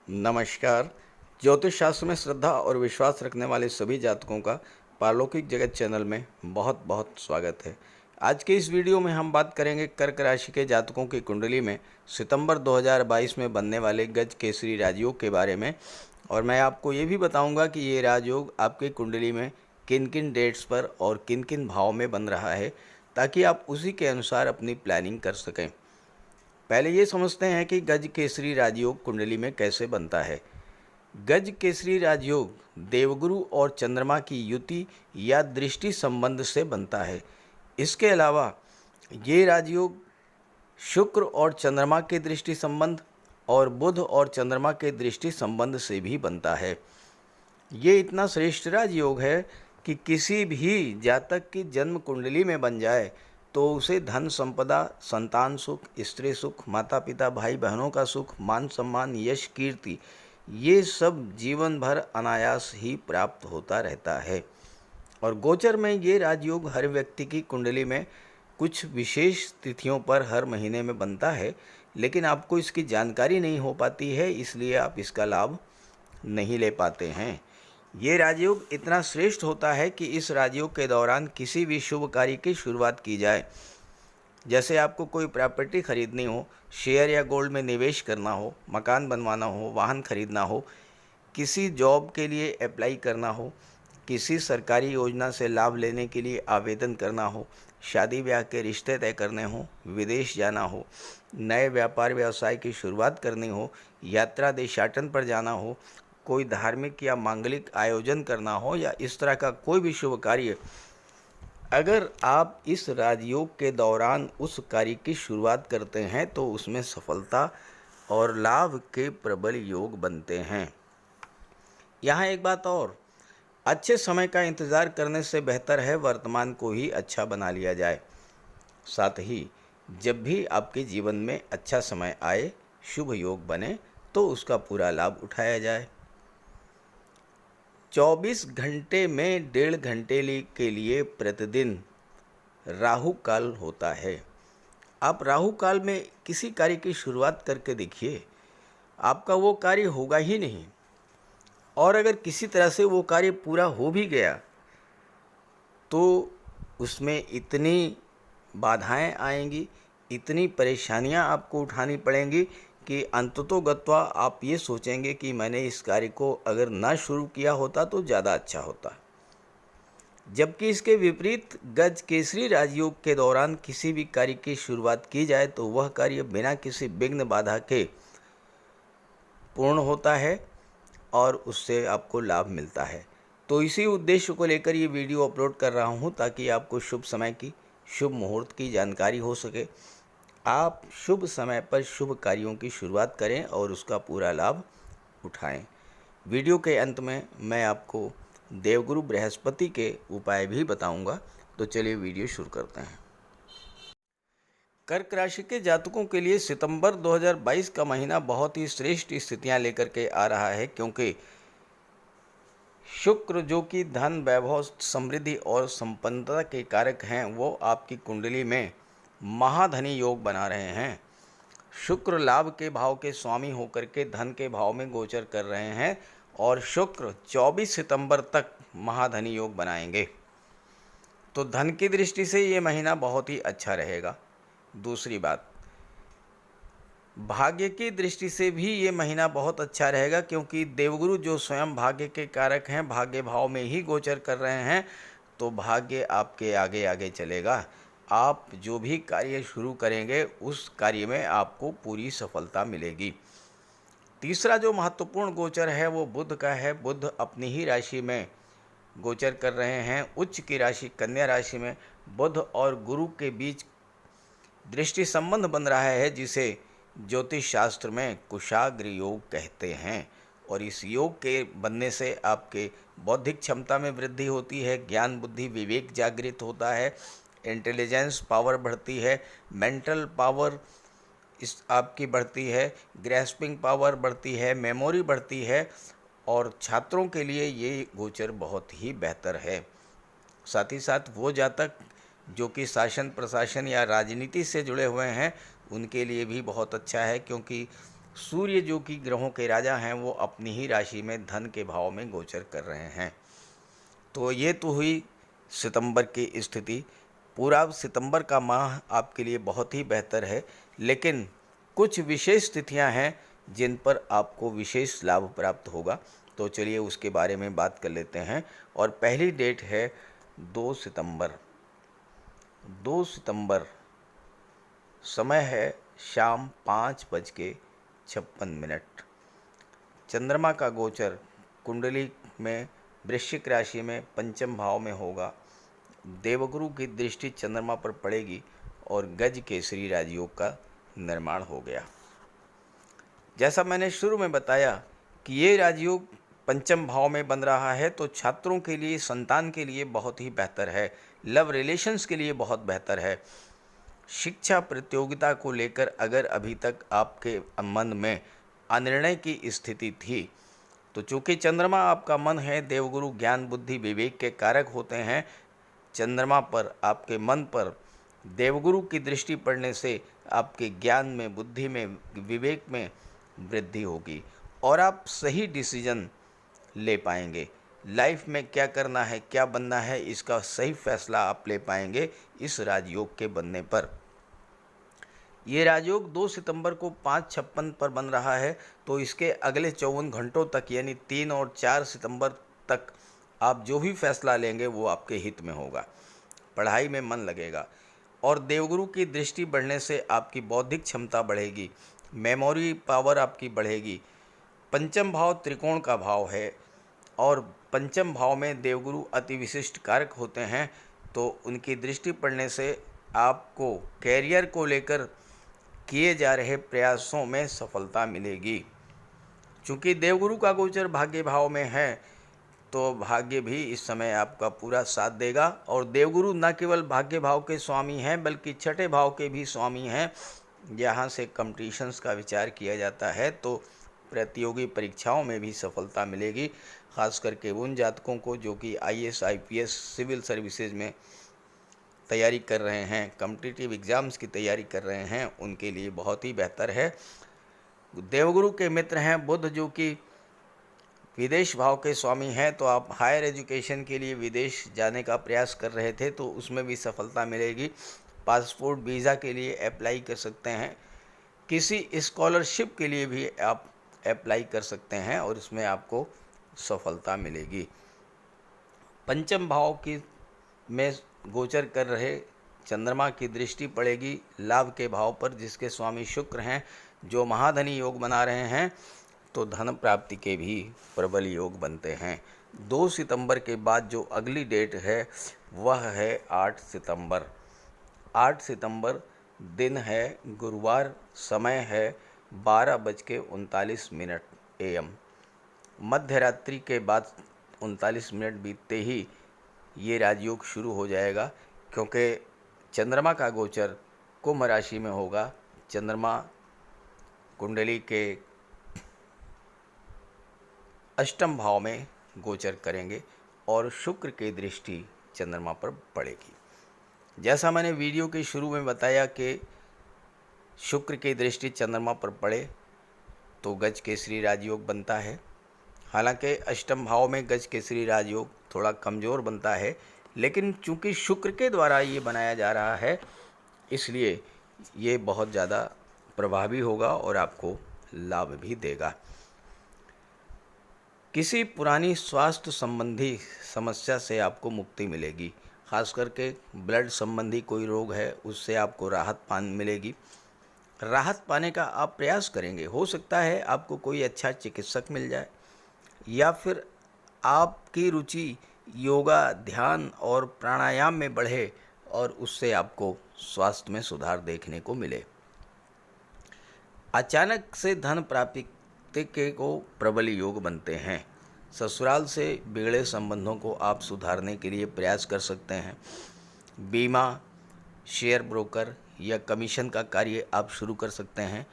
नमस्कार। ज्योतिष शास्त्र में श्रद्धा और विश्वास रखने वाले सभी जातकों का पारलौकिक जगत चैनल में बहुत बहुत स्वागत है। आज के इस वीडियो में हम बात करेंगे कर्क राशि के जातकों की कुंडली में सितंबर 2022 में बनने वाले गज केसरी राजयोग के बारे में, और मैं आपको ये भी बताऊंगा कि ये राजयोग आपकी कुंडली में किन किन डेट्स पर और किन किन भाव में बन रहा है, ताकि आप उसी के अनुसार अपनी प्लानिंग कर सकें। पहले ये समझते हैं कि गज केसरी राजयोग कुंडली में कैसे बनता है। गज केसरी राजयोग देवगुरु और चंद्रमा की युति या दृष्टि संबंध से बनता है। इसके अलावा ये राजयोग शुक्र और चंद्रमा के दृष्टि संबंध और बुध और चंद्रमा के दृष्टि संबंध से भी बनता है। ये इतना श्रेष्ठ राजयोग है कि किसी भी जातक की जन्म कुंडली में बन जाए तो उसे धन संपदा, संतान सुख, स्त्री सुख, माता पिता भाई बहनों का सुख, मान सम्मान, यश कीर्ति, ये सब जीवन भर अनायास ही प्राप्त होता रहता है। और गोचर में ये राजयोग हर व्यक्ति की कुंडली में कुछ विशेष तिथियों पर हर महीने में बनता है, लेकिन आपको इसकी जानकारी नहीं हो पाती है, इसलिए आप इसका लाभ नहीं ले पाते हैं। ये राजयोग इतना श्रेष्ठ होता है कि इस राजयोग के दौरान किसी भी शुभ कार्य की शुरुआत की जाए, जैसे आपको कोई प्रॉपर्टी खरीदनी हो, शेयर या गोल्ड में निवेश करना हो, मकान बनवाना हो, वाहन खरीदना हो, किसी जॉब के लिए अप्लाई करना हो, किसी सरकारी योजना से लाभ लेने के लिए आवेदन करना हो, शादी ब्याह के रिश्ते तय करने हो, विदेश जाना हो, नए व्यापार व्यवसाय की शुरुआत करनी हो, यात्रा देशाटन पर जाना हो, कोई धार्मिक या मांगलिक आयोजन करना हो, या इस तरह का कोई भी शुभ कार्य, अगर आप इस राजयोग के दौरान उस कार्य की शुरुआत करते हैं तो उसमें सफलता और लाभ के प्रबल योग बनते हैं। यहाँ एक बात और, अच्छे समय का इंतज़ार करने से बेहतर है वर्तमान को ही अच्छा बना लिया जाए। साथ ही जब भी आपके जीवन में अच्छा समय आए, शुभ योग बने, तो उसका पूरा लाभ उठाया जाए। 24 घंटे में 1.5 घंटे के लिए प्रतिदिन राहु काल होता है। आप राहु काल में किसी कार्य की शुरुआत करके देखिए, आपका वो कार्य होगा ही नहीं, और अगर किसी तरह से वो कार्य पूरा हो भी गया तो उसमें इतनी बाधाएं आएंगी, इतनी परेशानियां आपको उठानी पड़ेंगी कि अंततोगत्वा आप ये सोचेंगे कि मैंने इस कार्य को अगर ना शुरू किया होता तो ज़्यादा अच्छा होता। जबकि इसके विपरीत गज केसरी राजयोग के दौरान किसी भी कार्य की शुरुआत की जाए तो वह कार्य बिना किसी विघ्न बाधा के पूर्ण होता है और उससे आपको लाभ मिलता है। तो इसी उद्देश्य को लेकर ये वीडियो अपलोड कर रहा हूँ, ताकि आपको शुभ समय की, शुभ मुहूर्त की जानकारी हो सके, आप शुभ समय पर शुभ कार्यों की शुरुआत करें और उसका पूरा लाभ उठाएं। वीडियो के अंत में मैं आपको देवगुरु बृहस्पति के उपाय भी बताऊंगा। तो चलिए वीडियो शुरू करते हैं। कर्क राशि के जातकों के लिए सितंबर 2022 का महीना बहुत ही श्रेष्ठ स्थितियां लेकर के आ रहा है, क्योंकि शुक्र जो कि धन, वैभव, समृद्धि और संपन्नता के कारक हैं, वो आपकी कुंडली में महाधनी योग बना रहे हैं। शुक्र लाभ के भाव के स्वामी होकर के धन के भाव में गोचर कर रहे हैं, और शुक्र 24 सितंबर तक महाधनी योग बनाएंगे। तो धन की दृष्टि से ये महीना बहुत ही अच्छा रहेगा। दूसरी बात, भाग्य की दृष्टि से भी ये महीना बहुत अच्छा रहेगा, क्योंकि देवगुरु जो स्वयं भाग्य के कारक हैं, भाग्य भाव में ही गोचर कर रहे हैं, तो भाग्य आपके आगे आगे चलेगा। आप जो भी कार्य शुरू करेंगे उस कार्य में आपको पूरी सफलता मिलेगी। तीसरा जो महत्वपूर्ण गोचर है वो बुध का है। बुध अपनी ही राशि में गोचर कर रहे हैं, उच्च की राशि कन्या राशि में। बुध और गुरु के बीच दृष्टि संबंध बन रहा है, जिसे ज्योतिष शास्त्र में कुशाग्र योग कहते हैं। और इस योग के बनने से आपके बौद्धिक क्षमता में वृद्धि होती है, ज्ञान बुद्धि विवेक जागृत होता है, इंटेलिजेंस पावर बढ़ती है, मेंटल पावर इस आपकी बढ़ती है, ग्रैस्पिंग पावर बढ़ती है, मेमोरी बढ़ती है, और छात्रों के लिए ये गोचर बहुत ही बेहतर है। साथ ही साथ वो जातक जो कि शासन प्रशासन या राजनीति से जुड़े हुए हैं, उनके लिए भी बहुत अच्छा है, क्योंकि सूर्य जो कि ग्रहों के राजा हैं वो अपनी ही राशि में धन के भाव में गोचर कर रहे हैं। तो ये तो हुई सितंबर की स्थिति। पूरा सितंबर का माह आपके लिए बहुत ही बेहतर है, लेकिन कुछ विशेष तिथियां हैं जिन पर आपको विशेष लाभ प्राप्त होगा। तो चलिए उसके बारे में बात कर लेते हैं। और पहली डेट है 2 सितंबर। 2 सितंबर समय है शाम 5:56। चंद्रमा का गोचर कुंडली में वृश्चिक राशि में पंचम भाव में होगा। देवगुरु की दृष्टि चंद्रमा पर पड़ेगी और गज केसरी राजयोग का निर्माण हो गया। जैसा मैंने शुरू में बताया कि ये राजयोग पंचम भाव में बन रहा है, तो छात्रों के लिए, संतान के लिए बहुत ही बेहतर है। लव रिलेशंस के लिए बहुत बेहतर है। शिक्षा प्रतियोगिता को लेकर अगर अभी तक आपके मन में अनिर्णय की स्थिति थी, तो चूँकि चंद्रमा आपका मन है, देवगुरु ज्ञान बुद्धि विवेक के कारक होते हैं, चंद्रमा पर, आपके मन पर देवगुरु की दृष्टि पड़ने से आपके ज्ञान में, बुद्धि में, विवेक में वृद्धि होगी और आप सही डिसीजन ले पाएंगे। लाइफ में क्या करना है, क्या बनना है, इसका सही फैसला आप ले पाएंगे इस राजयोग के बनने पर। ये राजयोग 2 सितंबर को 5:56 पर बन रहा है, तो इसके अगले 54 घंटों तक यानी 3 और 4 सितंबर तक आप जो भी फैसला लेंगे वो आपके हित में होगा। पढ़ाई में मन लगेगा और देवगुरु की दृष्टि बढ़ने से आपकी बौद्धिक क्षमता बढ़ेगी, मेमोरी पावर आपकी बढ़ेगी। पंचम भाव त्रिकोण का भाव है और पंचम भाव में देवगुरु अति विशिष्ट कारक होते हैं, तो उनकी दृष्टि पड़ने से आपको कैरियर को लेकर किए जा रहे प्रयासों में सफलता मिलेगी। चूँकि देवगुरु का गोचर भाग्य भाव में है, तो भाग्य भी इस समय आपका पूरा साथ देगा। और देवगुरु न केवल भाग्य भाव के स्वामी हैं, बल्कि छठे भाव के भी स्वामी हैं। यहाँ से कंपटीशंस का विचार किया जाता है, तो प्रतियोगी परीक्षाओं में भी सफलता मिलेगी। खास करके उन जातकों को जो कि IAS IPS सिविल सर्विसेज में तैयारी कर रहे हैं, कॉम्पिटिटिव एग्ज़ाम्स की तैयारी कर रहे हैं, उनके लिए बहुत ही बेहतर है। देवगुरु के मित्र हैं बुध, जो कि विदेश भाव के स्वामी हैं, तो आप हायर एजुकेशन के लिए विदेश जाने का प्रयास कर रहे थे, तो उसमें भी सफलता मिलेगी। पासपोर्ट वीज़ा के लिए अप्लाई कर सकते हैं। किसी स्कॉलरशिप के लिए भी आप अप्लाई कर सकते हैं और इसमें आपको सफलता मिलेगी। पंचम भाव की में गोचर कर रहे चंद्रमा की दृष्टि पड़ेगी लाभ के भाव पर, जिसके स्वामी शुक्र हैं, जो महाधनी योग बना रहे हैं, तो धन प्राप्ति के भी प्रबल योग बनते हैं। 2 सितंबर के बाद जो अगली डेट है वह है 8 सितंबर। 8 सितंबर दिन है गुरुवार, समय है 12:39 AM। मध्य रात्रि के बाद 39 मिनट बीतते ही ये राजयोग शुरू हो जाएगा, क्योंकि चंद्रमा का गोचर कुंभ राशि में होगा। चंद्रमा कुंडली के अष्टम भाव में गोचर करेंगे और शुक्र की दृष्टि चंद्रमा पर पड़ेगी। जैसा मैंने वीडियो के शुरू में बताया कि शुक्र की दृष्टि चंद्रमा पर पड़े तो गज केसरी राजयोग बनता है। हालांकि अष्टम भाव में गज केसरी राजयोग थोड़ा कमज़ोर बनता है, लेकिन चूंकि शुक्र के द्वारा ये बनाया जा रहा है, इसलिए ये बहुत ज़्यादा प्रभावी होगा और आपको लाभ भी देगा। किसी पुरानी स्वास्थ्य संबंधी समस्या से आपको मुक्ति मिलेगी। खास करके ब्लड संबंधी कोई रोग है, उससे आपको राहत मिलेगी। राहत पाने का आप प्रयास करेंगे। हो सकता है आपको कोई अच्छा चिकित्सक मिल जाए, या फिर आपकी रुचि योगा, ध्यान और प्राणायाम में बढ़े और उससे आपको स्वास्थ्य में सुधार देखने को मिले। अचानक से धन प्राप्ति के को प्रबल योग बनते हैं। ससुराल से बिगड़े संबंधों को आप सुधारने के लिए प्रयास कर सकते हैं। बीमा, शेयर ब्रोकर या कमीशन का कार्य आप शुरू कर सकते हैं।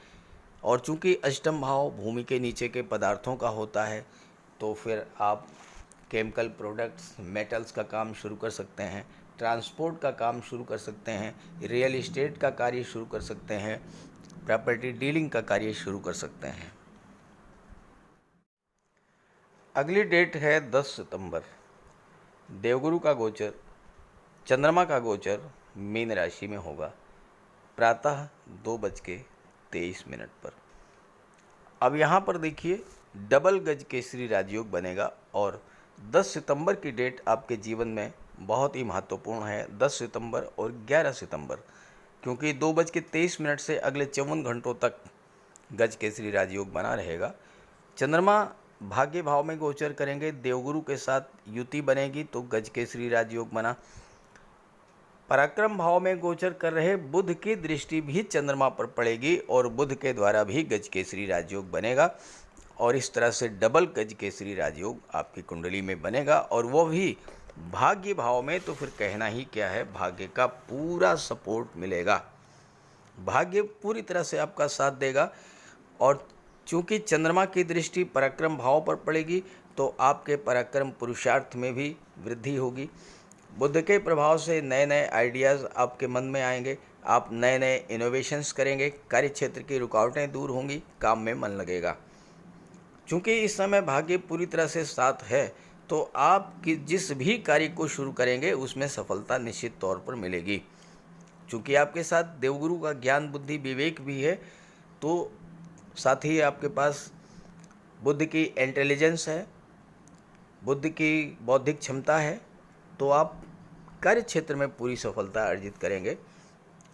और चूंकि अष्टम भाव भूमि के नीचे के पदार्थों का होता है, तो फिर आप केमिकल प्रोडक्ट्स, मेटल्स का काम शुरू कर सकते हैं, ट्रांसपोर्ट का काम शुरू कर सकते हैं, रियल इस्टेट का कार्य शुरू कर सकते हैं। प्रॉपर्टी डीलिंग का कार्य शुरू कर सकते हैं। अगली डेट है 10 सितंबर। देवगुरु का गोचर, चंद्रमा का गोचर मीन राशि में होगा प्रातः 2:23 पर। अब यहाँ पर देखिए डबल गज केसरी राजयोग बनेगा और 10 सितंबर की डेट आपके जीवन में बहुत ही महत्वपूर्ण है। 10 सितंबर और 11 सितंबर, क्योंकि 2:23 से अगले 54 घंटों तक गज केसरी राजयोग बना रहेगा। चंद्रमा भाग्य भाव में गोचर करेंगे, देवगुरु के साथ युति बनेगी तो गज केसरी राजयोग बना। पराक्रम भाव में गोचर कर रहे बुध की दृष्टि भी चंद्रमा पर पड़ेगी और बुध के द्वारा भी गज केसरी राजयोग बनेगा और इस तरह से डबल गज केसरी राजयोग आपकी कुंडली में बनेगा और वो भी भाग्य भाव में। तो फिर कहना ही क्या है, भाग्य का पूरा सपोर्ट मिलेगा, भाग्य पूरी तरह से आपका साथ देगा। और चूंकि चंद्रमा की दृष्टि पराक्रम भाव पर पड़ेगी तो आपके पराक्रम पुरुषार्थ में भी वृद्धि होगी। बुध के प्रभाव से नए नए आइडियाज़ आपके मन में आएंगे, आप नए नए इनोवेशंस करेंगे, कार्य क्षेत्र की रुकावटें दूर होंगी, काम में मन लगेगा। चूँकि इस समय भाग्य पूरी तरह से साथ है तो आप जिस भी कार्य को शुरू करेंगे उसमें सफलता निश्चित तौर पर मिलेगी। चूँकि आपके साथ देवगुरु का ज्ञान बुद्धि विवेक भी है तो साथ ही आपके पास बुद्ध की इंटेलिजेंस है, बुद्ध की बौद्धिक क्षमता है, तो आप कार्य क्षेत्र में पूरी सफलता अर्जित करेंगे।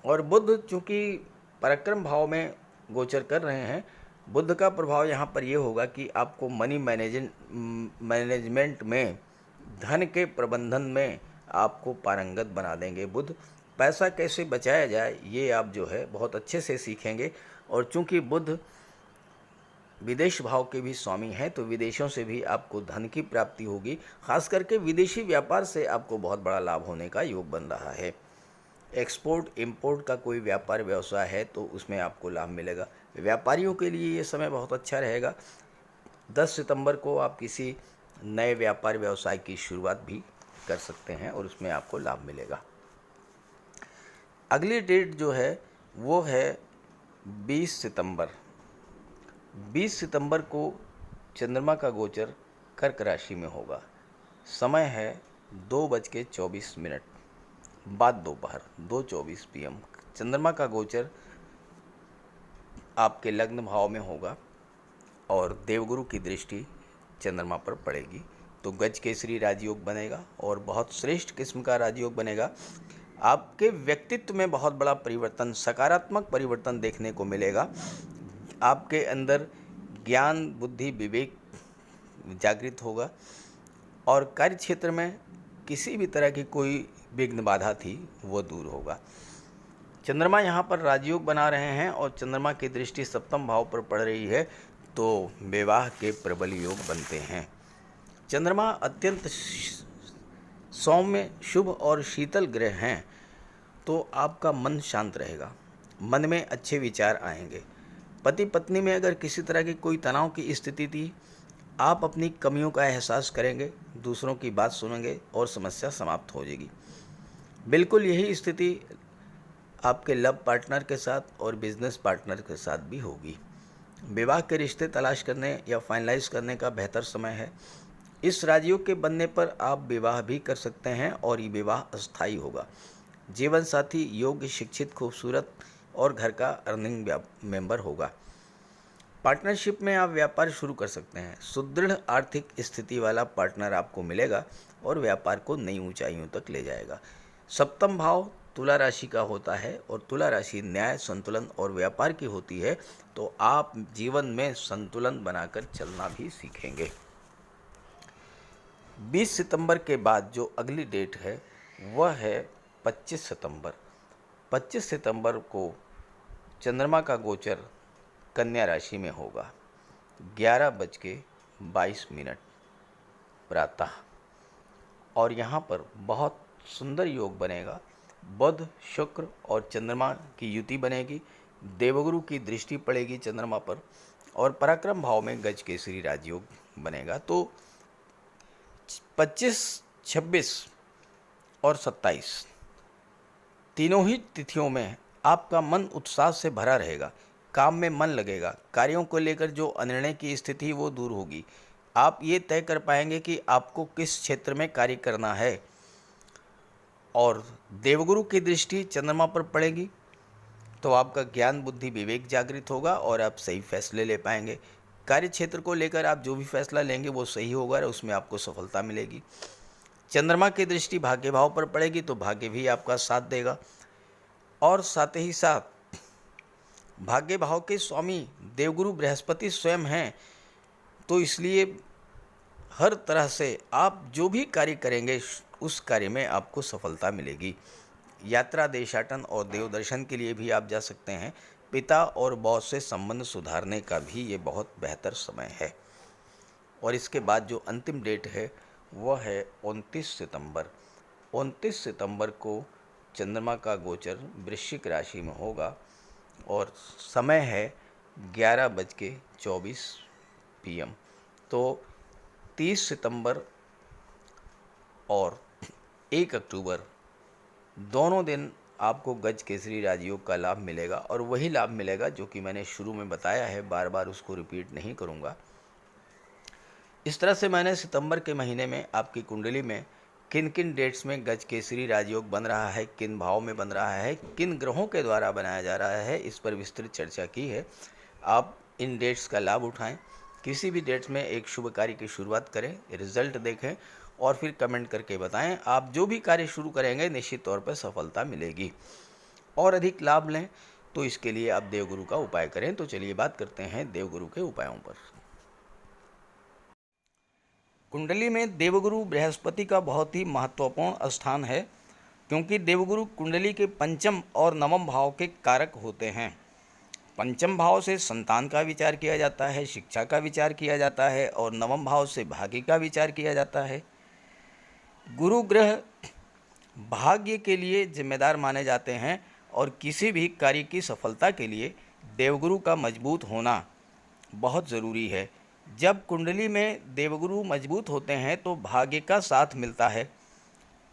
और बुद्ध चूँकि पराक्रम भाव में गोचर कर रहे हैं, बुद्ध का प्रभाव यहाँ पर ये होगा कि आपको मनी मैनेजमेंट में, धन के प्रबंधन में आपको पारंगत बना देंगे बुद्ध। पैसा कैसे बचाया जाए ये आप जो है बहुत अच्छे से सीखेंगे। और चूँकि बुद्ध विदेश भाव के भी स्वामी हैं तो विदेशों से भी आपको धन की प्राप्ति होगी, खास करके विदेशी व्यापार से आपको बहुत बड़ा लाभ होने का योग बन रहा है। एक्सपोर्ट इंपोर्ट का कोई व्यापार व्यवसाय है तो उसमें आपको लाभ मिलेगा। व्यापारियों के लिए ये समय बहुत अच्छा रहेगा। 10 सितंबर को आप किसी नए व्यापार व्यवसाय की शुरुआत भी कर सकते हैं और उसमें आपको लाभ मिलेगा। अगली डेट जो है वो है 20 सितंबर। 20 सितंबर को चंद्रमा का गोचर कर्क राशि में होगा। समय है 2:24 बाद दोपहर 2:24 PM। चंद्रमा का गोचर आपके लग्न भाव में होगा और देवगुरु की दृष्टि चंद्रमा पर पड़ेगी तो गज केसरी राजयोग बनेगा और बहुत श्रेष्ठ किस्म का राजयोग बनेगा। आपके व्यक्तित्व में बहुत बड़ा परिवर्तन, सकारात्मक परिवर्तन देखने को मिलेगा। आपके अंदर ज्ञान बुद्धि विवेक जागृत होगा और कार्य क्षेत्र में किसी भी तरह की कोई विघ्न बाधा थी वो दूर होगा। चंद्रमा यहाँ पर राजयोग बना रहे हैं और चंद्रमा की दृष्टि सप्तम भाव पर पड़ रही है तो विवाह के प्रबल योग बनते हैं। चंद्रमा अत्यंत सौम्य शुभ और शीतल ग्रह हैं तो आपका मन शांत रहेगा, मन में अच्छे विचार आएंगे। पति पत्नी में अगर किसी तरह की कोई तनाव की स्थिति थी, आप अपनी कमियों का एहसास करेंगे, दूसरों की बात सुनेंगे और समस्या समाप्त हो जाएगी। बिल्कुल यही स्थिति आपके लव पार्टनर के साथ और बिजनेस पार्टनर के साथ भी होगी। विवाह के रिश्ते तलाश करने या फाइनलाइज करने का बेहतर समय है। इस राजयोग के बनने पर आप विवाह भी कर सकते हैं और ये विवाह अस्थायी होगा। जीवन साथी योग्य शिक्षित खूबसूरत और घर का अर्निंग मेंबर होगा। पार्टनरशिप में आप व्यापार शुरू कर सकते हैं। सुदृढ़ आर्थिक स्थिति वाला पार्टनर आपको मिलेगा और व्यापार को नई ऊंचाइयों तक ले जाएगा। सप्तम भाव तुला राशि का होता है और तुला राशि न्याय संतुलन और व्यापार की होती है तो आप जीवन में संतुलन बनाकर चलना भी सीखेंगे। 20 सितंबर के बाद जो अगली डेट है वह है 25 सितंबर। 25 सितंबर को चंद्रमा का गोचर कन्या राशि में होगा 11:22 प्रातः और यहाँ पर बहुत सुंदर योग बनेगा। बुध शुक्र और चंद्रमा की युति बनेगी, देवगुरु की दृष्टि पड़ेगी चंद्रमा पर और पराक्रम भाव में गज केसरी राजयोग बनेगा। तो 25, 26 और 27 तीनों ही तिथियों में आपका मन उत्साह से भरा रहेगा। काम में मन लगेगा, कार्यों को लेकर जो अनिर्णय की स्थिति वो दूर होगी। आप ये तय कर पाएंगे कि आपको किस क्षेत्र में कार्य करना है। और देवगुरु की दृष्टि चंद्रमा पर पड़ेगी तो आपका ज्ञान बुद्धि विवेक जागृत होगा और आप सही फैसले ले पाएंगे। कार्य क्षेत्र को लेकर आप जो भी फैसला लेंगे वो सही होगा और उसमें आपको सफलता मिलेगी। चंद्रमा की दृष्टि भाग्य भाव पर पड़ेगी तो भाग्य भी आपका साथ देगा। और साथ ही साथ भाग्य भाव के स्वामी देवगुरु बृहस्पति स्वयं हैं, तो इसलिए हर तरह से आप जो भी कार्य करेंगे उस कार्य में आपको सफलता मिलेगी। यात्रा, देशाटन और देव दर्शन के लिए भी आप जा सकते हैं। पिता और बॉस से संबंध सुधारने का भी ये बहुत बेहतर समय है। और इसके बाद जो अंतिम डेट है वह है 29 सितंबर। 29 सितंबर को चंद्रमा का गोचर वृश्चिक राशि में होगा और समय है 11:24 PM। तो 30 सितंबर और 1 अक्टूबर दोनों दिन आपको गज केसरी राजयोग का लाभ मिलेगा और वही लाभ मिलेगा जो कि मैंने शुरू में बताया है, बार बार उसको रिपीट नहीं करूँगा। इस तरह से मैंने सितंबर के महीने में आपकी कुंडली में किन किन डेट्स में गज केसरी राजयोग बन रहा है, किन भाव में बन रहा है, किन ग्रहों के द्वारा बनाया जा रहा है, इस पर विस्तृत चर्चा की है। आप इन डेट्स का लाभ उठाएं, किसी भी डेट्स में एक शुभ कार्य की शुरुआत करें, रिजल्ट देखें और फिर कमेंट करके बताएं। आप जो भी कार्य शुरू करेंगे निश्चित तौर पर सफलता मिलेगी। और अधिक लाभ लें तो इसके लिए आप देवगुरु का उपाय करें। तो चलिए बात करते हैं देवगुरु के उपायों पर। कुंडली में देवगुरु बृहस्पति का बहुत ही महत्वपूर्ण स्थान है, क्योंकि देवगुरु कुंडली के पंचम और नवम भाव के कारक होते हैं। पंचम भाव से संतान का विचार किया जाता है, शिक्षा का विचार किया जाता है और नवम भाव से भाग्य का विचार किया जाता है। गुरु ग्रह भाग्य के लिए जिम्मेदार माने जाते हैं और किसी भी कार्य की सफलता के लिए देवगुरु का मजबूत होना बहुत ज़रूरी है। जब कुंडली में देवगुरु मजबूत होते हैं तो भाग्य का साथ मिलता है,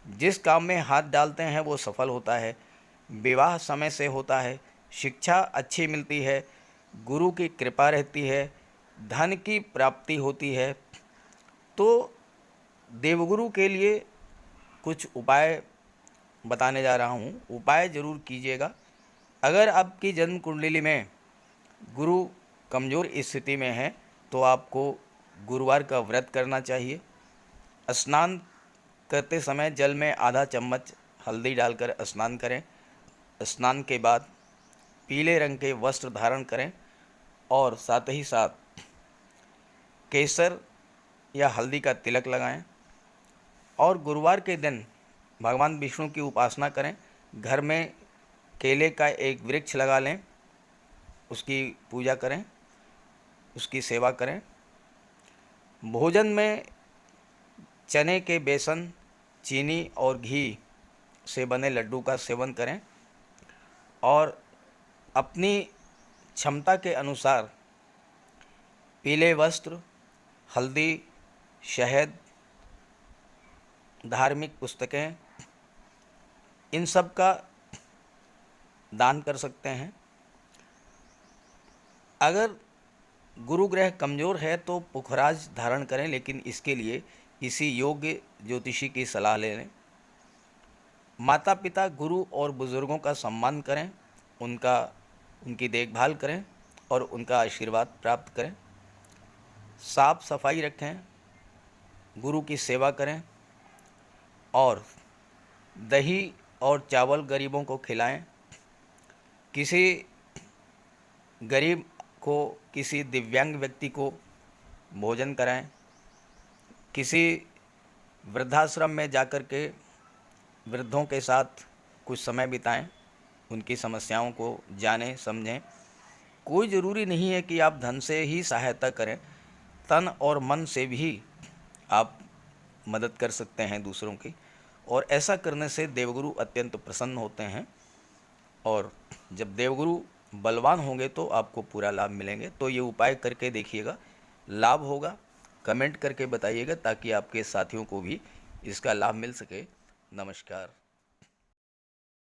जिस काम में हाथ डालते हैं वो सफल होता है, विवाह समय से होता है, शिक्षा अच्छी मिलती है, गुरु की कृपा रहती है, धन की प्राप्ति होती है। तो देवगुरु के लिए कुछ उपाय बताने जा रहा हूँ, उपाय ज़रूर कीजिएगा। अगर आपकी जन्म कुंडली में गुरु कमज़ोर स्थिति में है तो आपको गुरुवार का व्रत करना चाहिए। स्नान करते समय जल में आधा चम्मच हल्दी डालकर स्नान करें। स्नान के बाद पीले रंग के वस्त्र धारण करें और साथ ही साथ केसर या हल्दी का तिलक लगाएं। और गुरुवार के दिन भगवान विष्णु की उपासना करें। घर में केले का एक वृक्ष लगा लें, उसकी पूजा करें, उसकी सेवा करें। भोजन में चने के बेसन, चीनी और घी से बने लड्डू का सेवन करें और अपनी क्षमता के अनुसार पीले वस्त्र, हल्दी, शहद, धार्मिक पुस्तकें, इन सब का दान कर सकते हैं। अगर गुरु ग्रह कमज़ोर है तो पुखराज धारण करें, लेकिन इसके लिए किसी योग्य ज्योतिषी की सलाह ले लें। माता पिता, गुरु और बुज़ुर्गों का सम्मान करें, उनकी देखभाल करें और उनका आशीर्वाद प्राप्त करें। साफ सफाई रखें, गुरु की सेवा करें और दही और चावल गरीबों को खिलाएं। किसी गरीब को, किसी दिव्यांग व्यक्ति को भोजन कराएं। किसी वृद्धाश्रम में जाकर के वृद्धों के साथ कुछ समय बिताएं, उनकी समस्याओं को जानें समझें। कोई ज़रूरी नहीं है कि आप धन से ही सहायता करें, तन और मन से भी आप मदद कर सकते हैं दूसरों की, और ऐसा करने से देवगुरु अत्यंत प्रसन्न होते हैं। और जब देवगुरु बलवान होंगे तो आपको पूरा लाभ मिलेंगे। तो ये उपाय करके देखिएगा, लाभ होगा। कमेंट करके बताइएगा ताकि आपके साथियों को भी इसका लाभ मिल सके। नमस्कार।